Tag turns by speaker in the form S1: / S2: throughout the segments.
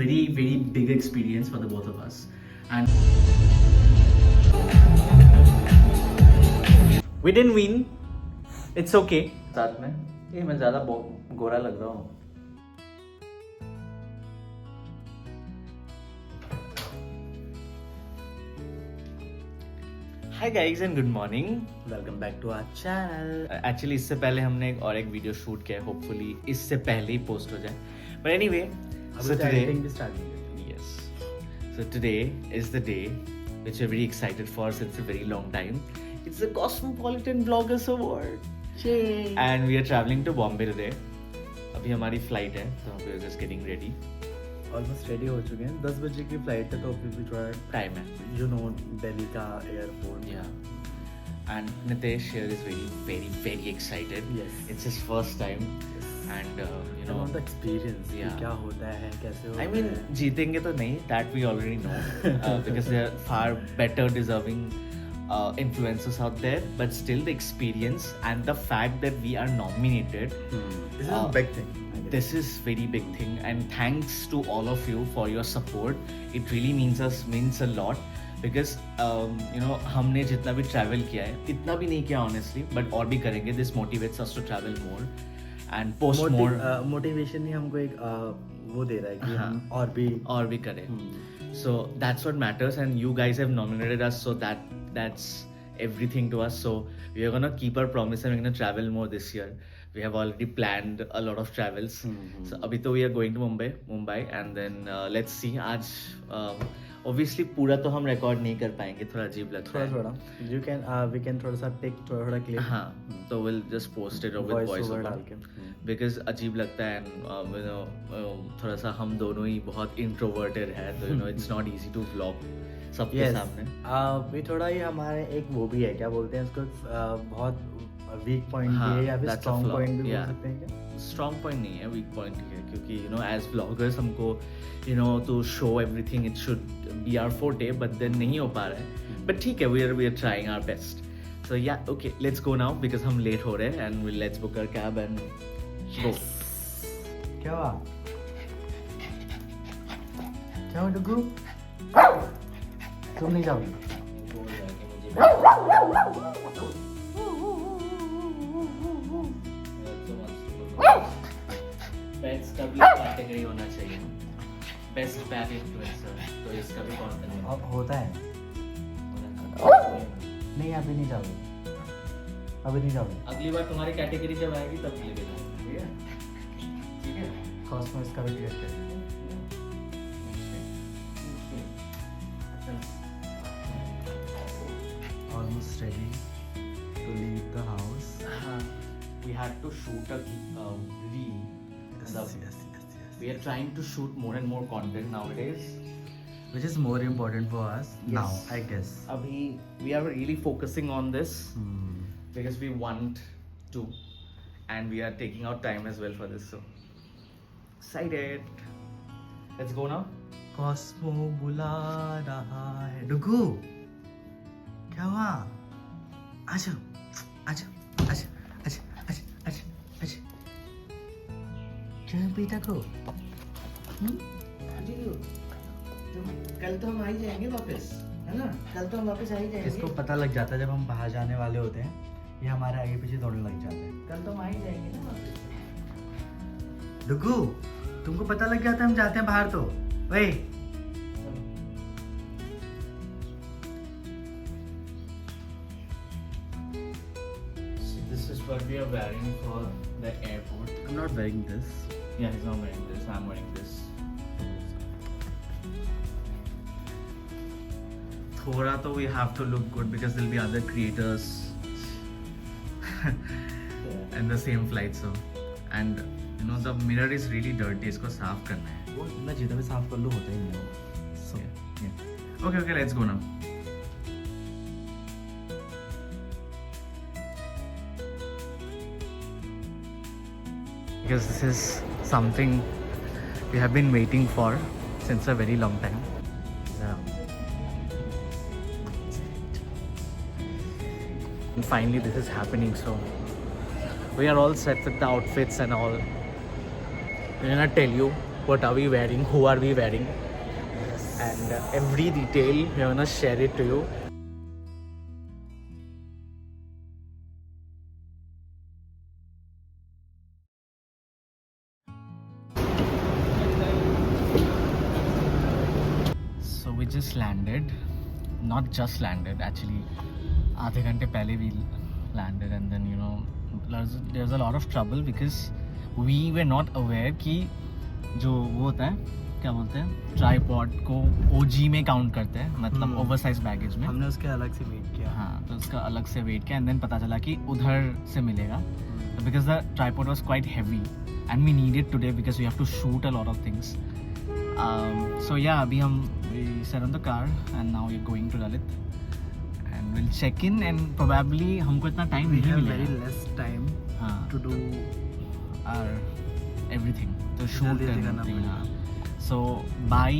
S1: very big experience for the both of us, and we didn't win. It's okay. साथ में ये मैं ज़्यादा गोरा लग रहा हूँ. Hi guys and good morning. Welcome back to our channel. Actually इससे पहले हमने एक वीडियो शूट किया है. Hopefully इससे पहले ही पोस्ट हो जाए. But anyway, so today, yes. So today is the day which we're very excited for since a very long time. It's the Cosmopolitan Bloggers Award. Yay. And we are traveling to Bombay today. अभी हमारी flight है तो we are just getting ready.
S2: Almost ready हो चुके हैं. 10 बजे की flight है तो अभी भी थोड़ा
S1: टाइम है.
S2: यू नो दिल्ली का airport.
S1: And Nitesh here is very excited.
S2: Yes.
S1: It's his first time.
S2: Yes.
S1: And you
S2: know
S1: know
S2: the experience.
S1: Yeah.
S2: क्या होता है कैसे होता
S1: I mean
S2: है.
S1: जीतेंगे तो नहीं, that we already know because there are far better deserving influencers out there, but still the experience and the fact that we are nominated,
S2: This is a big thing.
S1: this is very big thing, and thanks to all of you for your support. It really means a lot because you know हमने जितना भी travel किया है, इतना भी नहीं किया honestly, but और भी करेंगे. This motivates us to travel more and post more.
S2: Motivation ही हमको एक वो दे रहा है कि हम और भी
S1: करें. So that's what matters, and you guys have nominated us, so that's everything to us. So we are gonna keep our promise and we're gonna travel more this year. We have already planned a lot of travels. So अभी तो we are going to Mumbai and then let's see. आज obviously पूरा तो हम record नहीं कर पाएंगे, थोड़ा अजीब लगता है.
S2: थोड़ा we can थोड़ा सा टेक थोड़ा क्लिप.
S1: हाँ, तो we'll just post it with voice over
S2: डाल के.
S1: Because अजीब लगता है and you know थोड़ा सा हम दोनों ही बहुत introverted है, तो you know it's not easy to vlog सबके सामने.
S2: भी थोड़ा ही हमारे एक वो भी है, क्या बोलते हैं इसको, बहुत वीक पॉइंट भी है या फिर स्ट्रॉन्ग पॉइंट भी बोल सकते हैं क्या?
S1: स्ट्रॉन्ग पॉइंट नहीं है, वीक पॉइंट ही है, क्योंकि यू नो एज ब्लॉगर्स हमको you know to show everything it should be our forte, but then नहीं हो पा रहा है. बट ठीक है, we are trying our best. So yeah okay, let's go now because हम लेट हो रहे हैं and we let's book our cab and go.
S2: क्या हुआ डुगू, तुम नहीं जाओगे?
S1: बेस्ट का भी कैटेगरी होना चाहिए, बेस्ट पैक इन्फ्लुएंसर, तो इसका भी कंटेंट
S2: अब होता है. नहीं अभी नहीं जाओगे,
S1: अगली बार तुम्हारी कैटेगरी जब आएगी तब लेके जाओगे. ठीक है
S2: कॉस्मो इसका भी टिकट कर. Almost ready to leave the house.
S1: We had to shoot a reel.
S2: Yes.
S1: We are trying to shoot more and more content nowadays.
S2: Which is more important for us now, I guess.
S1: Abhi we are really focusing on this because we want to, and we are taking out time as well for this. So excited. Let's go now.
S2: Cosmo बुला रहा है. डुगू क्या हुआ? आजा. क्या बेटा को?
S1: कल तो हम आ ही जाएंगे वापस, है ना? कल तो हम वापस आ ही जाएंगे.
S2: इसको पता लग जाता है जब हम बाहर जाने वाले होते हैं, ये हमारे आगे पीछे दौड़ने लग जाते हैं.
S1: कल तो हम आ ही जाएंगे ना वापस.
S2: डुगू तुमको पता लग जाता है हम जाते हैं बाहर तो. वही
S1: This is what we are wearing for the airport.
S2: I'm not wearing this.
S1: Yeah, he's not wearing this. I'm wearing this. थोड़ा तो we have to look good because there'll be other creators in the same flight, so and you know the mirror is really dirty. इसको साफ करना है.
S2: वो मैं जितना भी साफ कर लूँ होता ही नहीं है.
S1: So yeah. Okay, let's go now. Because this is something we have been waiting for since a very long time.
S2: Yeah.
S1: And finally this is happening, so we are all set with the outfits and all. We're gonna tell you what are we wearing, who are we wearing, and every detail we're gonna share it to you. So we just landed, not just landed actually, आधे घंटे पहले we landed, and then you know there's a lot of trouble because we were not aware कि जो वो होता है क्या बोलते हैं ट्राइपॉड को OG में काउंट करते हैं, मतलब ओवरसाइज बैगेज में।
S2: हमने उसके अलग से वेट किया।
S1: हाँ, तो उसका अलग से वेट किया एंड देन पता चला कि उधर से मिलेगा, because the tripod was quite heavy and we needed today because we have to shoot a lot of things. So yeah अभी हम we sat on the car and now we're going to Lalit and we'll check in and probably हमको इतना time नहीं मिलेगा,
S2: very less time to do
S1: our everything, to shoot everything. So by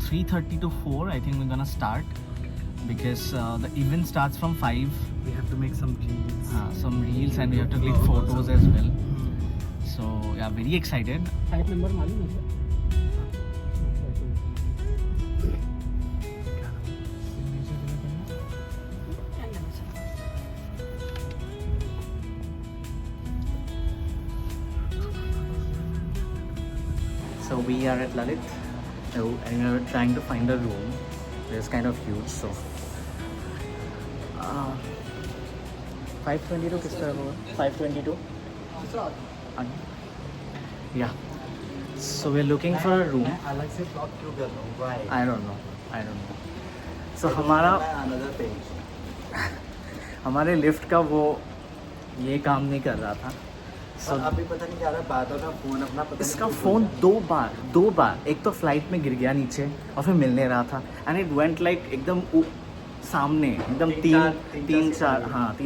S1: 3:30 to 4 I think we're gonna start because the event starts from 5.
S2: We have to make some reels
S1: and we have to click photos as well. So yeah, very excited.
S2: Flight number मालूम है?
S1: So we are at Lalit and we are trying to find a room. It's kind of huge, so 522 किस तरह होगा? 522? Yeah. So we're looking for a room.
S2: अलग से block क्यों कर रहा हूँ? Why?
S1: I don't know. So हमारा
S2: another page.
S1: हमारे लिफ्ट का वो ये काम नहीं कर रहा था।
S2: So अभी पता नहीं क्या रहा, बातों का फोन अपना पता
S1: इसका फ़ोन दो बार एक तो फ्लाइट में गिर गया नीचे और फिर मिल नहीं रहा था एंड इट वेंट लाइक एकदम सामने एकदम तीन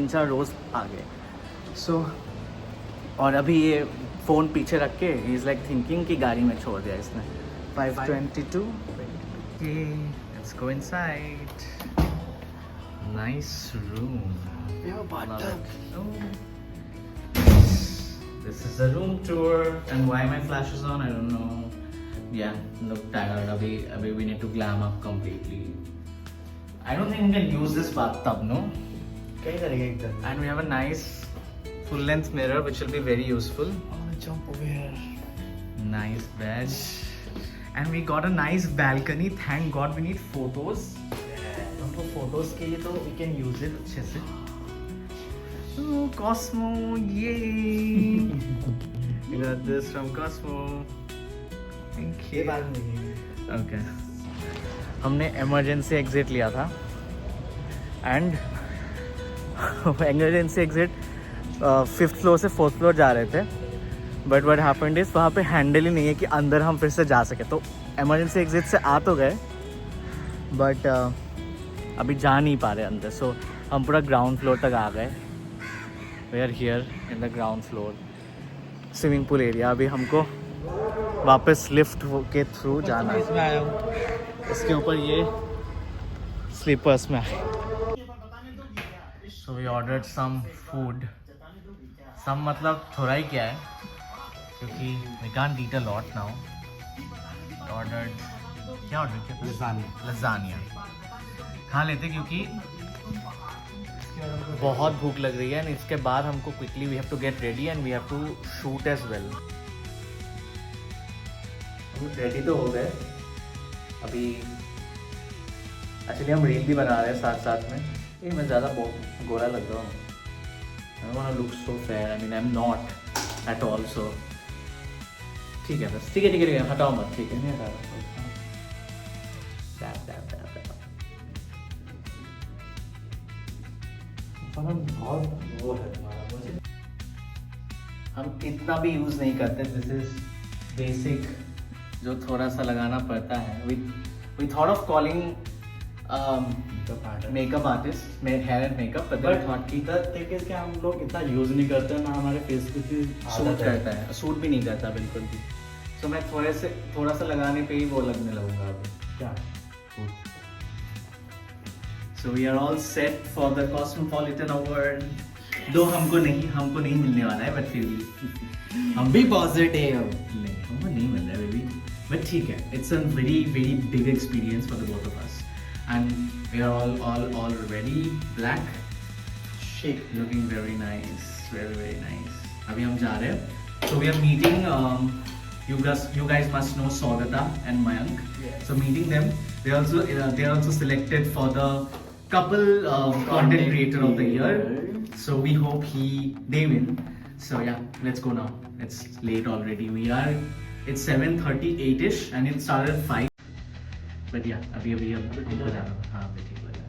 S1: चार रोज आगे। सो और अभी ये फ़ोन पीछे रख के ही इज़ लाइक थिंकिंग कि गाड़ी में छोड़ दिया इसने। 522 let's go inside. Nice room. This is a room tour, and why my flash is on, I don't know. Yeah, look tired. Abhi we need to glam up completely. I don't think we can use this bathtub, no?
S2: क्या करेंगे एकदम?
S1: And we have a nice full-length mirror, which will be very useful.
S2: I wanna jump over here.
S1: Nice bed, and we got a nice balcony. Thank God, we need photos. हमको photos के लिए तो we can use it अच्छे से. Oh, Cosmo, yay! We got this from Cosmo. Thank you. Okay. हमने emergency exit लिया था and emergency exit 5th floor से 4th floor जा रहे थे, but what happened is वहाँ पे हैंडल ही नहीं है कि अंदर हम फिर से जा सके, तो emergency exit से आ तो गए but अभी जा नहीं पा रहे अंदर, so हम पूरा ground floor तक आ गए। We are here in the ground floor, swimming pool area। अभी हमको वापस लिफ्ट के थ्रू जाना है।
S2: इसमें आया हूँ।
S1: इसके ऊपर ये स्लीपर्स में आए। So we ordered some food. Some मतलब थोड़ा ही क्या है, क्योंकि we can't eat a lot now. Ordered क्या ऑर्डर किया? Lasagna। खा लेते क्योंकि बहुत भूख लग रही है एंड इसके बाद हमको quickly we have to get ready and we have to shoot as well. Ready तो हो गए अभी, एक्चुअली हम रील भी बना रहे हैं साथ में। ये मैं ज़्यादा बहुत गोरा लग रहा हूँ। I want to look so fair, I mean I am not at all, so ठीक है बस, ठीक है हटाओ मत, ठीक है नहीं हटा रहा।
S2: बहुत वो है तुम्हारा, मुझे
S1: हम इतना भी यूज़ नहीं करते। दिस इज बेसिक जो थोड़ा सा लगाना पड़ता है। We thought of calling makeup artist, hair and makeup, but thought की
S2: तरीके से हम लोग इतना यूज़ नहीं करते ना, हमारे फेस पे
S1: सूट करता है, सूट भी नहीं करता बिल्कुल भी। तो मैं थोड़ा सा लगाने पे ही वो लगने लगूंगा अभी।
S2: क्या?
S1: So we are all set for the Cosmopolitan Award. दो हमको नहीं मिलने वाला है, बट फिर भी
S2: हम भी पॉजिटिव
S1: नहीं, हमको नहीं मिल रहा है बेबी, बट ठीक है, it's a very very big experience for the both of us and we are all ready black
S2: shake
S1: looking very nice. अभी हम जा रहे हैं, so we are meeting you guys must know Saugata and Mayank.
S2: Yes.
S1: So meeting them, they are also selected for the couple content creator of the year. So we hope they win. So yeah, let's go now. It's late already. It's 7:38ish and it started at 5. But yeah, अभी हम इनको जाना. हाँ, अभी ठीक लग रहा है.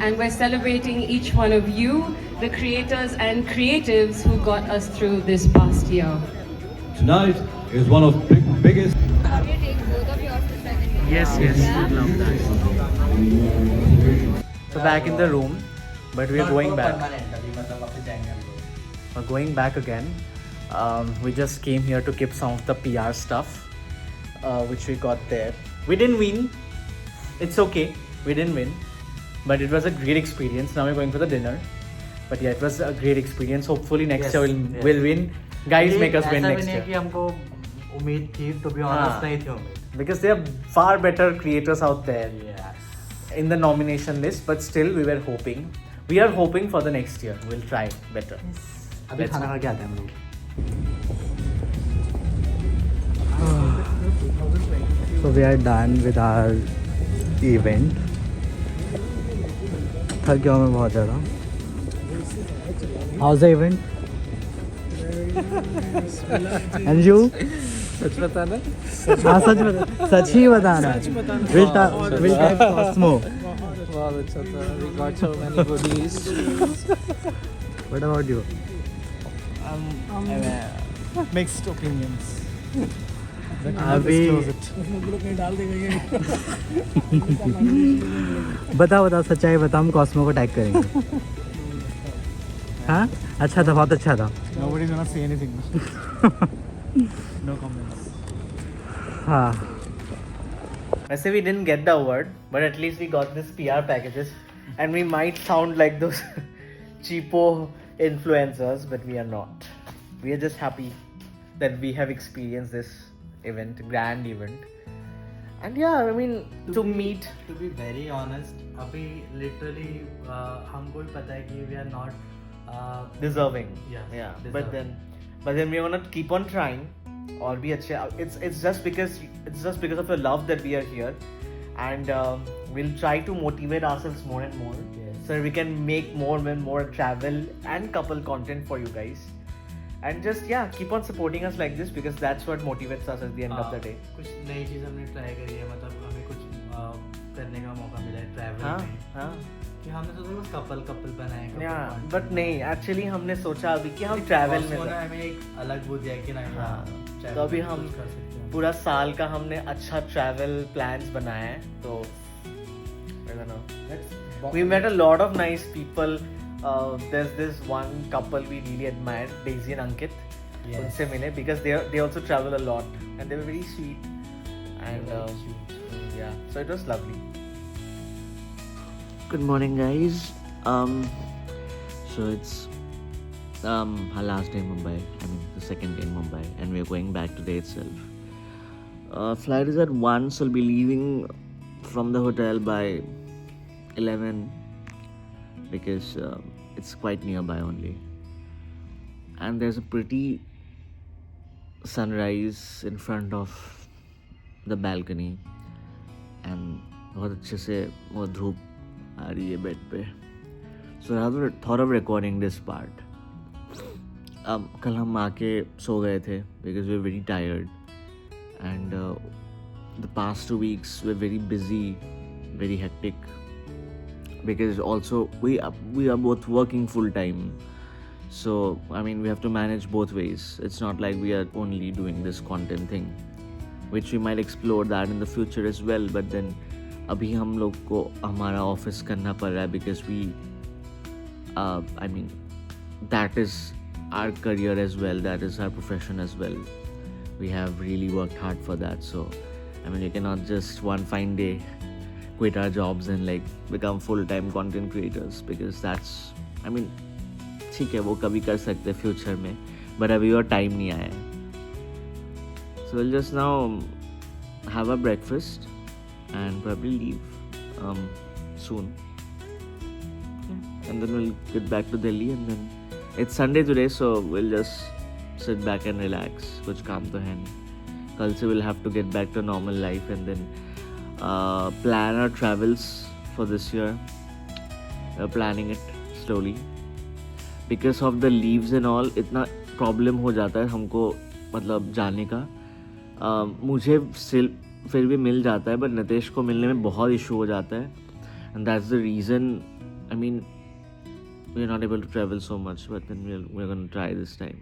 S3: And we're celebrating each one of you, the creators and creatives who got us through this past year.
S4: Tonight is one of biggest.
S5: How do you take both of yours to present?
S1: Yes.
S5: Yeah.
S1: Love that.
S2: So back in the room, but we are going back. अभी मतलब वापस जाएंगे हम लोग.
S1: We're going back again. We just came here to keep some of the PR stuff, which we got there. We didn't win. It's okay. We didn't win. But it was a great experience. Now we're going for the dinner. But yeah, it was a great experience. Hopefully next year we'll win. Guys, make us win next year.
S2: कि हमको उम्मीद थी, to be honest नहीं थी उम्मीद.
S1: Because there are far better creators out there
S2: Yes.
S1: in the nomination list. But still, we were hoping. We are hoping for the next year. We'll try better.
S2: अभी
S1: Let's
S2: खाना
S1: go.
S2: खा के आते हैं हम लोग. So we are done with our event. थक गया हूँ मैं बहुत ज़्यादा. How's the event? And you?
S6: सच बताना.
S2: हाँ सच ही बताना. Will type Cosmo.
S6: बहुत अच्छा था. We got so many goodies.
S2: What about you?
S6: Mixed opinions.
S2: अभी बताओ सच्चाई बता, हम कॉस्मो को टैग करेंगे. हाँ अच्छा था, बहुत अच्छा था.
S6: Nobody's gonna say anything. No comments.
S2: हाँ.
S1: I say we didn't get the award, but at least we got this PR packages, and we might sound like those cheapo influencers, but we are not. We are just happy that we have experienced this event, grand event, and yeah, I mean to meet.
S2: To be very honest, अभी literally हमको भी पता है कि we are not
S1: Deserving.
S2: Yes,
S1: Yeah.
S2: deserving.
S1: But then we're gonna keep on trying. Or be अच्छे. It's just because of the love that we are here, and we'll try to motivate ourselves more and more,
S2: Yes.
S1: so we can make more and more travel and couple content for you guys, and just keep on supporting us like this, because that's what motivates us at the end of the day.
S2: कुछ नई चीज़ हमने try करी है, मतलब हमें कुछ करने का मौका मिला है ट्रैवल में,
S1: हाँ.
S2: कि हमने सोचा बस कपल बनाएंगे.
S1: बट नहीं, एक्चुअली हमने सोचा अभी कि हम ट्रैवल में
S2: हमें एक अलग वो दिया कि नहीं.
S1: हाँ.
S2: travel
S1: तो अभी
S2: में
S1: हम
S2: कुछ कर सकते हैं.
S1: पूरा साल का हमने अच्छा ट्रैवल प्लान्स बनाया है, तो I don't know. We met a lot of nice people. There's this one couple we really admire, Daisy and Ankit.
S2: Yes.
S1: उनसे मिले, because they also travel a lot and they were very sweet, and yeah, so it was lovely.
S7: Good morning, guys. So it's our last day in Mumbai. I mean, the second day in Mumbai, and we're going back today itself. Flight is at 1, so I'll be leaving from the hotel by 11 because it's quite nearby only. And there's a pretty sunrise in front of the balcony, and बहुत अच्छे से वो धूप आ रही है bed पे. So I thought of recording this part. कल हम आके सो गए थे because we were very tired, and the past 2 weeks were very busy, very hectic, because also we are both working full time, So I mean, we have to manage both ways. It's not like we are only doing this content thing, which we might explore that in the future as well. But then अभी हम लोग को हमारा office करना पड़ रहा है because we I mean that is our career as well, that is our profession as well. We have really worked hard for that. So I mean, you cannot just one fine day quit our jobs and like become full-time content creators, because that's, I mean, ठीक है वो कभी कर सकते हैं future में, but अभी और टाइम नहीं आया है. So we'll just now have a breakfast and probably leave soon. And then we'll get back to Delhi, and then it's Sunday today, so we'll just sit back and relax. कुछ काम तो है नहीं. कल से we'll have to get back to normal life and then plan our travels for this year. We're planning it slowly. Because of the leaves and all, इतना problem हो जाता है हमको मतलब जाने का. मुझे फिर भी मिल जाता है, बट नितेश को मिलने में बहुत इशू हो जाता है. And that's the reason, I mean, we are not able to travel so much, but then we are gonna try this time.